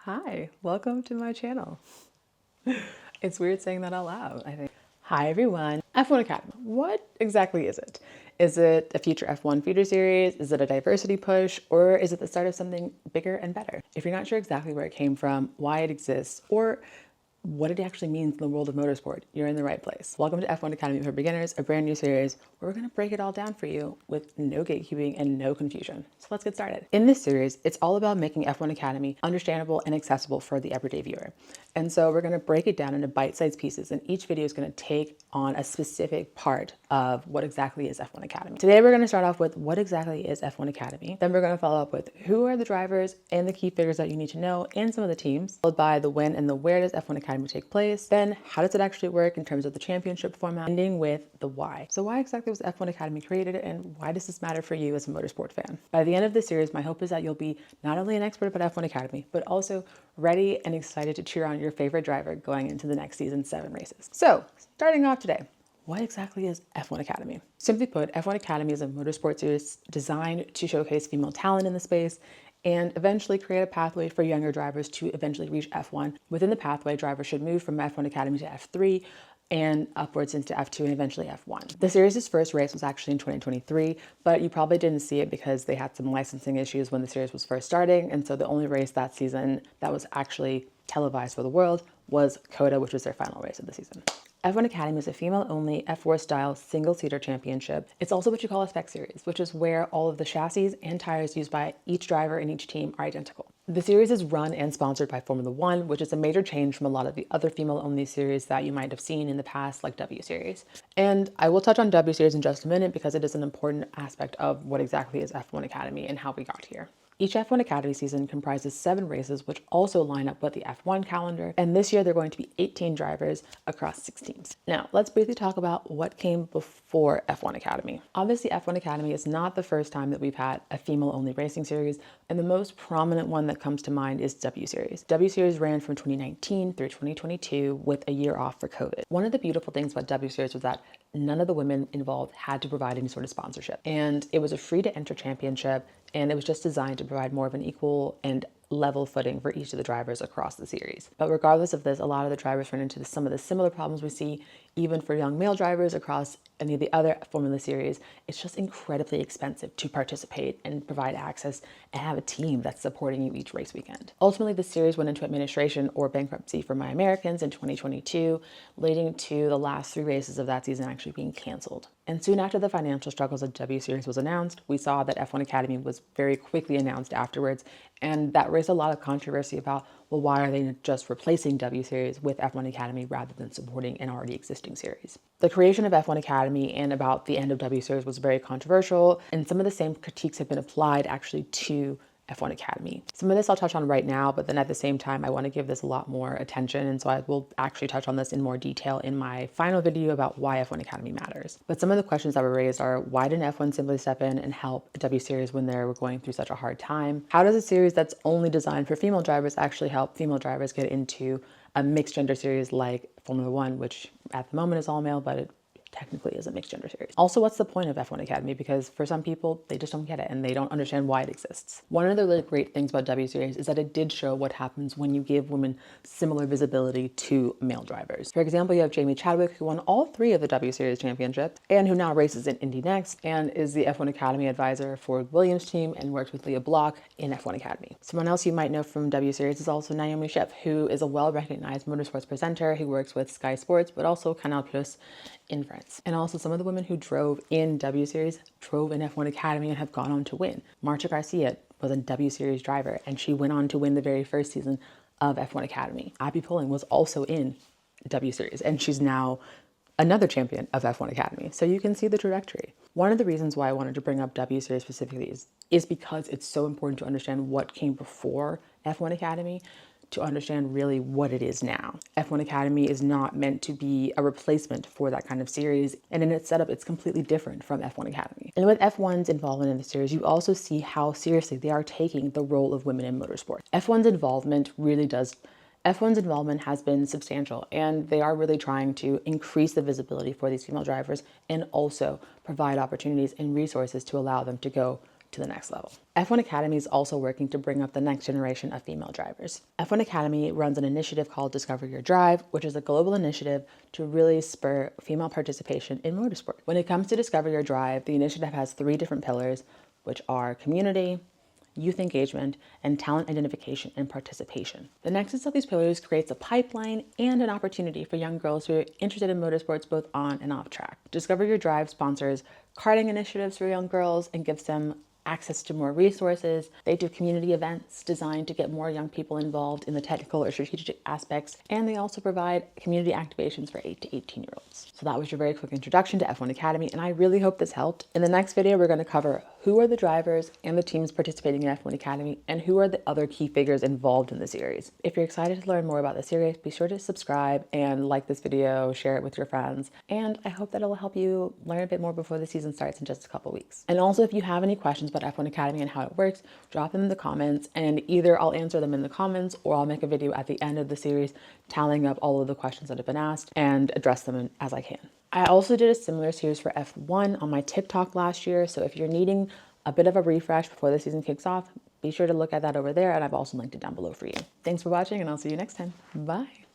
Hi, welcome to my channel. It's weird saying that out loud, I think. Hi everyone, F1 Academy. What exactly is it? Is it a future F1 feeder series? Is it a diversity push? Or is it the start of something bigger and better? If you're not sure exactly where it came from, why it exists, or what it actually means in the world of motorsport, you're in the right place. Welcome to F1 Academy for Beginners, a brand new series where we're going to break it all down for you with no gatekeeping and no confusion. So let's get started. In this series, it's all about making F1 Academy understandable and accessible for the everyday viewer. And so we're going to break it down into bite-sized pieces, and each video is going to take on a specific part of what exactly is F1 Academy. Today, we're going to start off with what exactly is F1 Academy. Then we're going to follow up with who are the drivers and the key figures that you need to know and some of the teams, followed by the when and the where does F1 Academy take place. Then how does it actually work in terms of the championship format, ending with the why. So why exactly was F1 Academy created, and why does this matter for you as a motorsport fan? By the end of this series, my hope is that you'll be not only an expert about F1 Academy, but also ready and excited to cheer on your favorite driver going into the next season's 7 races. So starting off today, what exactly is F1 Academy? Simply put, F1 Academy is a motorsport series designed to showcase female talent in the space and eventually create a pathway for younger drivers to eventually reach F1. Within the pathway, drivers should move from F1 Academy to F3 and upwards into F2 and eventually F1. The series' first race was actually in 2023, but you probably didn't see it because they had some licensing issues when the series was first starting, and so the only race that season that was actually televised for the world was COTA, which was their final race of the season. F1 Academy is a female-only F4 style single-seater championship. It's also what you call a spec series, which is where all of the chassis and tires used by each driver and each team are identical. The series is run and sponsored by Formula One, which is a major change from a lot of the other female-only series that you might have seen in the past, like W Series. And I will touch on W Series in just a minute because it is an important aspect of what exactly is F1 Academy and how we got here. Each F1 Academy season comprises 7 races, which also line up with the F1 calendar. And this year, they're going to be 18 drivers across 6 teams. Now, let's briefly talk about what came before F1 Academy. Obviously, F1 Academy is not the first time that we've had a female-only racing series, and the most prominent one that comes to mind is W Series. W Series ran from 2019 through 2022 with a year off for COVID. One of the beautiful things about W Series was that none of the women involved had to provide any sort of sponsorship. And it was a free-to-enter championship, and it was just designed to provide more of an equal and level footing for each of the drivers across the series. But regardless of this, a lot of the drivers run into some of the similar problems we see even for young male drivers across any of the other Formula series. It's just incredibly expensive to participate and provide access and have a team that's supporting you each race weekend. Ultimately, the series went into administration or bankruptcy for My Americans in 2022, leading to the last 3 races of that season actually being canceled. And soon after the financial struggles of W Series was announced, we saw that F1 Academy was very quickly announced afterwards, and that raised a lot of controversy about, well, why are they just replacing W Series with F1 Academy rather than supporting an already existing series? The creation of F1 Academy and about the end of W Series was very controversial, and some of the same critiques have been applied actually to F1 Academy. Some of this I'll touch on right now, but then at the same time, I want to give this a lot more attention. And so I will actually touch on this in more detail in my final video about why F1 Academy matters. But some of the questions that were raised are, why didn't F1 simply step in and help W Series when they were going through such a hard time? How does a series that's only designed for female drivers actually help female drivers get into a mixed gender series like Formula One, which at the moment is all male, but it technically is a mixed gender series. Also, what's the point of F1 Academy? Because for some people, they just don't get it and they don't understand why it exists. One of the really great things about W Series is that it did show what happens when you give women similar visibility to male drivers. For example, you have Jamie Chadwick, who won all 3 of the W Series championships and who now races in Indy Next and is the F1 Academy advisor for Williams' team and works with Leah Block in F1 Academy. Someone else you might know from W Series is also Naomi Shep, who is a well-recognized motorsports presenter who works with Sky Sports, but also Canal Plus in France. And also some of the women who drove in W Series drove in F1 Academy and have gone on to win. Marcia Garcia was a W Series driver and she went on to win the very first season of F1 Academy. Abby Pulling was also in W Series and she's now another champion of F1 Academy. So you can see the trajectory. One of the reasons why I wanted to bring up W Series specifically is because it's so important to understand what came before F1 Academy to understand really what it is now. F1 Academy is not meant to be a replacement for that kind of series, and in its setup, it's completely different from F1 Academy. And with F1's involvement in the series, you also see how seriously they are taking the role of women in motorsport. F1's involvement has been substantial, and they are really trying to increase the visibility for these female drivers and also provide opportunities and resources to allow them to go to the next level. F1 Academy is also working to bring up the next generation of female drivers. F1 Academy runs an initiative called Discover Your Drive, which is a global initiative to really spur female participation in motorsport. When it comes to Discover Your Drive, the initiative has 3 different pillars, which are community, youth engagement, and talent identification and participation. The nexus of these pillars creates a pipeline and an opportunity for young girls who are interested in motorsports both on and off track. Discover Your Drive sponsors karting initiatives for young girls and gives them access to more resources. They do community events designed to get more young people involved in the technical or strategic aspects, and they also provide community activations for 8 to 18-year-olds. So that was your very quick introduction to F1 Academy, and I really hope this helped. In the next video, we're going to cover who are the drivers and the teams participating in F1 Academy, and who are the other key figures involved in the series. If you're excited to learn more about the series, be sure to subscribe and like this video, share it with your friends, and I hope that it will help you learn a bit more before the season starts in just a couple weeks. And also, if you have any questions about F1 Academy and how it works, drop them in the comments, and either I'll answer them in the comments or I'll make a video at the end of the series tallying up all of the questions that have been asked and address them as I can. I also did a similar series for F1 on my TikTok last year, so if you're needing a bit of a refresh before the season kicks off, be sure to look at that over there, and I've also linked it down below for you. Thanks for watching, and I'll see you next time. Bye.